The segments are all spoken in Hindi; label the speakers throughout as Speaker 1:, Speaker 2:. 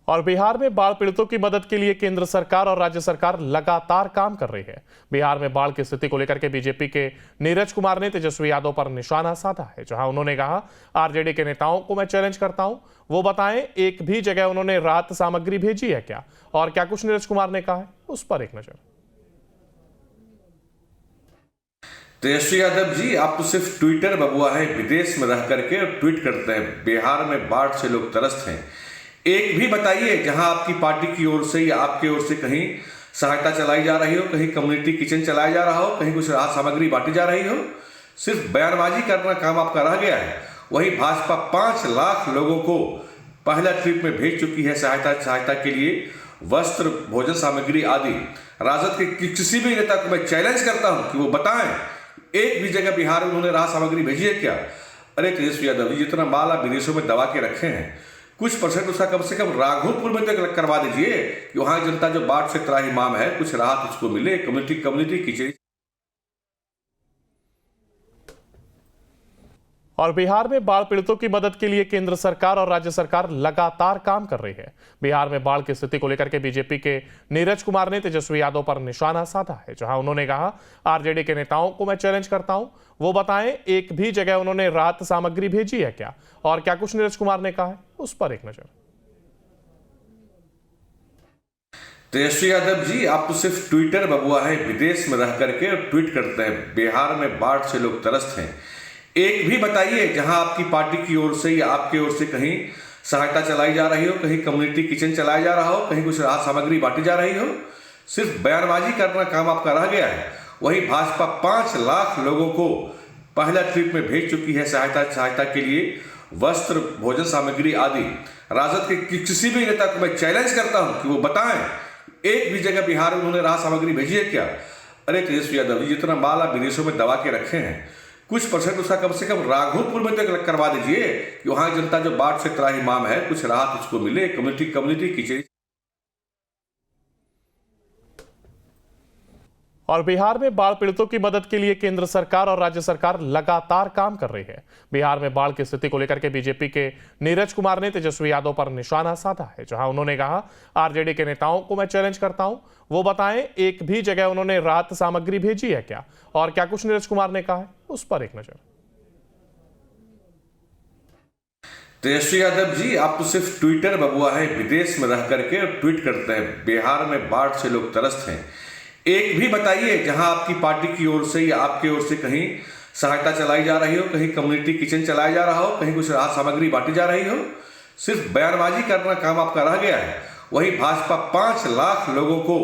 Speaker 1: और बिहार में बाढ़ पीड़ितों की मदद के लिए केंद्र सरकार और राज्य सरकार लगातार काम कर रही है। बिहार में बाढ़ की स्थिति को लेकर के बीजेपी के नीरज कुमार ने तेजस्वी यादव पर निशाना साधा है, जहां उन्होंने कहा, आरजेडी के नेताओं को मैं चैलेंज करता हूं, वो बताएं एक भी जगह उन्होंने राहत सामग्री भेजी है क्या, और क्या कुछ नीरज कुमार ने कहा है, उस पर एक नजर।
Speaker 2: तेजस्वी यादव जी, आप तो सिर्फ ट्विटर बबुआ है, विदेश में रह करके ट्वीट करते हैं। बिहार में बाढ़ से लोग त्रस्त हैं। एक भी बताइए जहां आपकी पार्टी की ओर से या आपकी ओर से कहीं सहायता चलाई जा रही हो, कहीं कम्युनिटी किचन चलाया जा रहा हो, कहीं कुछ राहत सामग्री बांटी जा रही हो। सिर्फ बयानबाजी करना काम आपका रह गया है। वही भाजपा 5 लाख लोगों को पहला ट्रिप में भेज चुकी है सहायता के लिए, वस्त्र, भोजन सामग्री आदि। राजद के किसी भी नेता को मैं चैलेंज करता हूं कि वो बताएं एक भी जगह बिहार में उन्होंने राहत सामग्री भेजी है क्या। अरे तेजस्वी यादव जी, जितना माल आप विदेशों में दबा के रखे हैं, कुछ परसेंट उसका कम से कम राघोपुर में तक करवा दीजिए कि वहां जनता जो बाढ़ से त्राहिमाम है, कुछ राहत उसको मिले। Community kitchen.
Speaker 1: और बिहार में बाढ़ पीड़ितों की मदद के लिए केंद्र सरकार और राज्य सरकार लगातार काम कर रही है। बिहार में बाढ़ की स्थिति को लेकर के बीजेपी के नीरज कुमार ने तेजस्वी यादव पर निशाना साधा है, जहां उन्होंने कहा, आरजेडी के नेताओं को मैं चैलेंज करता हूं, वो बताएं एक भी जगह उन्होंने राहत सामग्री भेजी है क्या, और क्या कुछ नीरज कुमार ने कहा है, उस पर एक नजर।
Speaker 2: तेजस्वी यादव जी, आप तो सिर्फ ट्विटर बबुआ है, विदेश में रह करके ट्वीट करते हैं। बिहार में बाढ़ से लोग त्रस्त हैं। एक भी बताइए जहां आपकी पार्टी की ओर से या आपकी ओर से कहीं सहायता चलाई जा रही हो, कहीं कम्युनिटी किचन चलाया जा रहा हो, कहीं कुछ राहत सामग्री बांटी जा रही हो। सिर्फ बयानबाजी करना काम आपका रह गया है। वही भाजपा 5 लाख लोगों को पहला ट्रिप में भेज चुकी है सहायता के लिए, वस्त्र, भोजन सामग्री आदि। राजद के किसी भी नेता को मैं चैलेंज करता हूं कि वो बताएं एक भी जगह बिहार में उन्होंने राहत सामग्री भेजी है क्या। अरे तेजस्वी यादव जी, जितना माल आप विदेशों में दबा के रखे हैं, कुछ परसेंट उसका कम से कम राघोपुर में तक करवा दीजिए कि वहां जनता जो बाढ़ से त्राहिमाम है, कुछ राहत उसको मिले। Community kitchen.
Speaker 1: और बिहार में बाढ़ पीड़ितों की मदद के लिए केंद्र सरकार और राज्य सरकार लगातार काम कर रही है। बिहार में बाढ़ की स्थिति को लेकर के बीजेपी के नीरज कुमार ने तेजस्वी यादव पर निशाना साधा है, जहां उन्होंने कहा, आरजेडी के नेताओं को मैं चैलेंज करता हूं, वो बताएं एक भी जगह उन्होंने राहत सामग्री भेजी है क्या, और क्या कुछ नीरज कुमार ने कहा है, उस पर एक नजर।
Speaker 2: तेजस्वी यादव जी, आप तो सिर्फ ट्विटर बबुआ है, विदेश में रह करके ट्वीट करते हैं। बिहार में बाढ़ से लोग त्रस्त हैं। एक भी बताइए जहां आपकी पार्टी की ओर से या आपकी ओर से कहीं सहायता चलाई जा रही हो, कहीं कम्युनिटी किचन चलाया जा रहा हो, कहीं कुछ राहत सामग्री बांटी जा रही हो। सिर्फ बयानबाजी करना काम आपका रह गया है। वही भाजपा 5 लाख लोगों को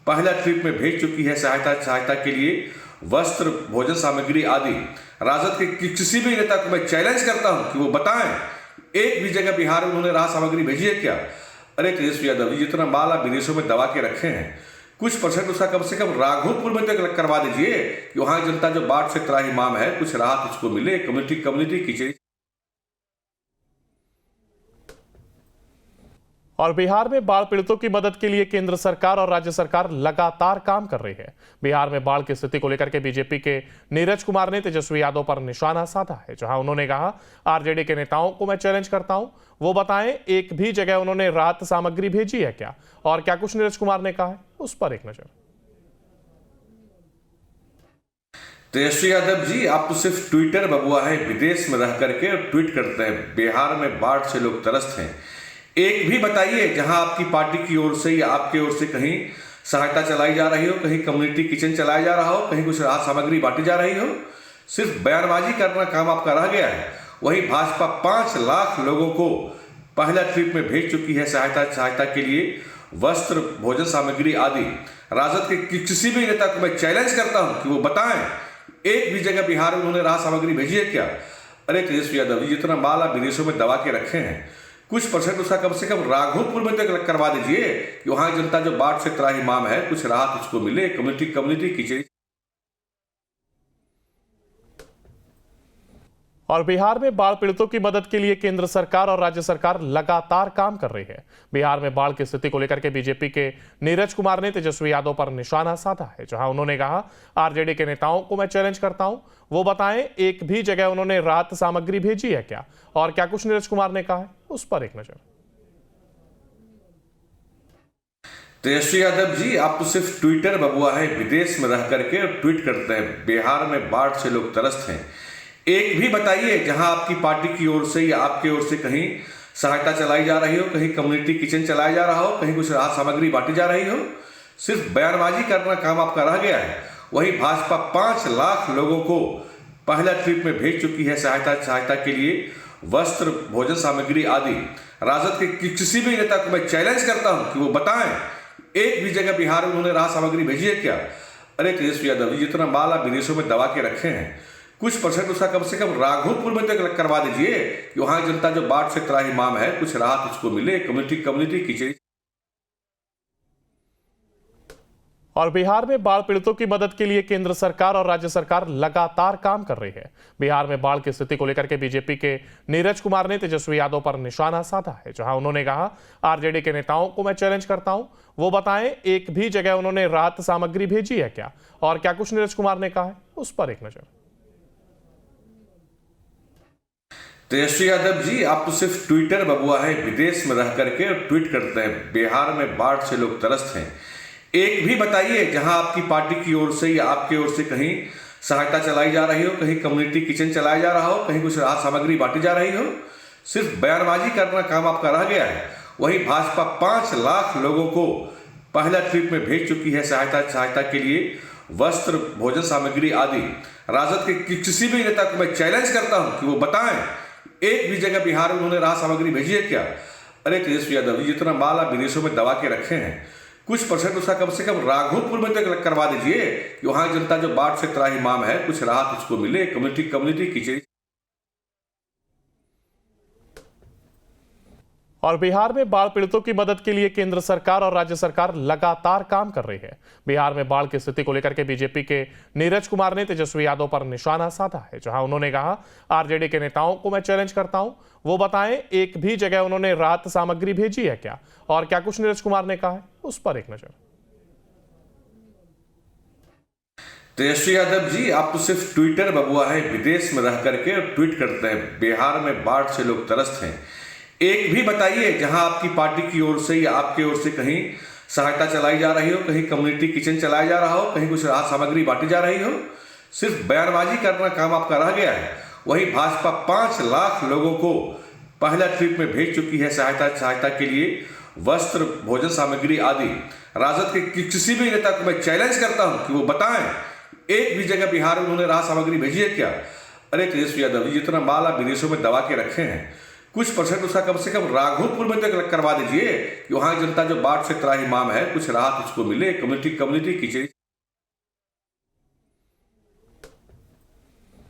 Speaker 2: पहला ट्रिप में भेज चुकी है सहायता के लिए, वस्त्र, भोजन सामग्री आदि। राजद के किसी भी नेता को मैं चैलेंज करता हूं कि वो बताएं एक भी जगह बिहार में उन्होंने राहत सामग्री भेजी है क्या। अरे तेजस्वी यादव जी, जितना माल आप विदेशों में दबा के रखे हैं, कुछ परसेंट उसका कम से कम राघोपुर में तक करवा दीजिए कि वहां जनता जो बाढ़ से त्राहिमाम है, कुछ राहत उसको मिले। Community kitchen.
Speaker 1: और बिहार में बाढ़ पीड़ितों की मदद के लिए केंद्र सरकार और राज्य सरकार लगातार काम कर रही है। बिहार में बाढ़ की स्थिति को लेकर के बीजेपी के नीरज कुमार ने तेजस्वी यादव पर निशाना साधा है, जहां उन्होंने कहा, आरजेडी के नेताओं को मैं चैलेंज करता हूं, वो बताएं एक भी जगह उन्होंने राहत सामग्री भेजी है क्या, और क्या कुछ नीरज कुमार ने कहा है, उस पर एक नजर।
Speaker 2: तेजस्वी यादव जी, आप तो सिर्फ ट्विटर बबुआ है, विदेश में रह करके ट्वीट करते हैं। बिहार में बाढ़ से लोग त्रस्त हैं। एक भी बताइए जहां आपकी पार्टी की ओर से या आपकी ओर से कहीं सहायता चलाई जा रही हो, कहीं कम्युनिटी किचन चलाया जा रहा हो, कहीं कुछ राहत सामग्री बांटी जा रही हो। सिर्फ बयानबाजी करना काम आपका रह गया है। वही भाजपा 5 लाख लोगों को पहला ट्रिप में भेज चुकी है सहायता के लिए, वस्त्र, भोजन सामग्री आदि। राजद के किसी भी नेता को मैं चैलेंज करता हूं कि वो बताएं एक भी जगह बिहार में उन्होंने राहत सामग्री भेजी है क्या। अरे तेजस्वी यादव जी, जितना माल आप विदेशों में दबा के रखे हैं, कुछ परसेंट उसका कम से कम राघोपुर में तक करवा दीजिए कि वहां जनता जो बाढ़ से त्राहिमाम है, कुछ राहत उसको मिले। Community kitchen.
Speaker 1: और बिहार में बाढ़ पीड़ितों की मदद के लिए केंद्र सरकार और राज्य सरकार लगातार काम कर रही है। बिहार में बाढ़ की स्थिति को लेकर के बीजेपी के नीरज कुमार ने तेजस्वी यादव पर निशाना साधा है, जहां उन्होंने कहा, आरजेडी के नेताओं को मैं चैलेंज करता हूं, वो बताएं एक भी जगह उन्होंने राहत सामग्री भेजी है क्या, और क्या कुछ नीरज कुमार ने कहा है, उस पर एक नजर।
Speaker 2: तेजस्वी यादव जी, आप तो सिर्फ ट्विटर बबुआ है, विदेश में रह करके ट्वीट करते हैं। बिहार में बाढ़ से लोग त्रस्त हैं। एक भी बताइए जहां आपकी पार्टी की ओर से या आपकी ओर से कहीं सहायता चलाई जा रही हो, कहीं कम्युनिटी किचन चलाया जा रहा हो, कहीं कुछ राहत सामग्री बांटी जा रही हो। सिर्फ बयानबाजी करना काम आपका रह गया है। वही भाजपा 5 लाख लोगों को पहला ट्रिप में भेज चुकी है सहायता के लिए वस्त्र, भोजन सामग्री आदि। राजद के किसी भी नेता को मैं चैलेंज करता हूं कि वो बताएं एक भी जगह बिहार में उन्होंने राहत सामग्री भेजी है क्या? अरे तेजस्वी यादव जी, जितना माल आप विदेशों में दबा के रखे हैं, कुछ परसेंट उसका कम से कम राघोपुर में तक करवा दीजिए कि वहां जनता जो बाढ़ से त्राहिमाम है, कुछ राहत उसको मिले। Community kitchen.
Speaker 1: और बिहार में बाढ़ पीड़ितों की मदद के लिए केंद्र सरकार और राज्य सरकार लगातार काम कर रही है। बिहार में बाढ़ की स्थिति को लेकर के बीजेपी के नीरज कुमार ने तेजस्वी यादव पर निशाना साधा है, जहां उन्होंने कहा, आरजेडी के नेताओं को मैं चैलेंज करता हूं, वो बताएं एक भी जगह उन्होंने राहत सामग्री भेजी है क्या, और क्या कुछ नीरज कुमार ने कहा है, उस पर एक नजर।
Speaker 2: तेजस्वी यादव जी, आप तो सिर्फ ट्विटर बबुआ है, विदेश में रह करके ट्वीट करते हैं। बिहार में बाढ़ से लोग त्रस्त हैं। एक भी बताइए जहां आपकी पार्टी की ओर से या आपकी ओर से कहीं सहायता चलाई जा रही हो, कहीं कम्युनिटी किचन चलाया जा रहा हो, कहीं कुछ राहत सामग्री बांटी जा रही हो। सिर्फ बयानबाजी करना काम आपका रह गया है। वही भाजपा 5 लाख लोगों को पहला ट्रिप में भेज चुकी है सहायता के लिए वस्त्र, भोजन सामग्री आदि। राजद के किसी भी नेता को मैं चैलेंज करता हूं कि वो बताएं एक भी जगह बिहार में उन्होंने राहत सामग्री भेजी है क्या? अरे तेजस्वी यादव जी, जितना माल आप विदेशों में दबा के रखे हैं, कुछ परसेंट उसका कम से कम राघोपुर में तक करवा दीजिए कि वहां जनता जो बाढ़ से त्राहिमाम है, कुछ राहत उसको मिले। Community kitchen.
Speaker 1: और बिहार में बाढ़ पीड़ितों की मदद के लिए केंद्र सरकार और राज्य सरकार लगातार काम कर रही है। बिहार में बाढ़ की स्थिति को लेकर के बीजेपी के नीरज कुमार ने तेजस्वी यादव पर निशाना साधा है, जहां उन्होंने कहा, आरजेडी के नेताओं को मैं चैलेंज करता हूं, वो बताएं एक भी जगह उन्होंने राहत सामग्री भेजी है क्या, और क्या कुछ नीरज कुमार ने कहा है, उस पर एक नजर।
Speaker 2: तेजस्वी यादव जी, आप तो सिर्फ ट्विटर बबुआ है, विदेश में रह करके ट्वीट करते हैं। बिहार में बाढ़ से लोग त्रस्त हैं। एक भी बताइए जहां आपकी पार्टी की ओर से या आपकी ओर से कहीं सहायता चलाई जा रही हो, कहीं कम्युनिटी किचन चलाया जा रहा हो, कहीं कुछ राहत सामग्री बांटी जा रही हो। सिर्फ बयानबाजी करना काम आपका रह गया है। वही भाजपा 5 लाख लोगों को पहला ट्रिप में भेज चुकी है सहायता के लिए वस्त्र, भोजन सामग्री आदि। राजद के किसी भी नेता को मैं चैलेंज करता हूं कि वो बताएं एक भी जगह बिहार में उन्होंने राहत सामग्री भेजी है क्या? अरे तेजस्वी यादव जी, जितना माल आप विदेशों में दबा के रखे हैं, कुछ परसेंट उसका कम से कम राघोपुर में तक करवा दीजिए कि वहां जनता जो बाढ़ से त्राहिमाम है, कुछ राहत उसको मिले। Community kitchen.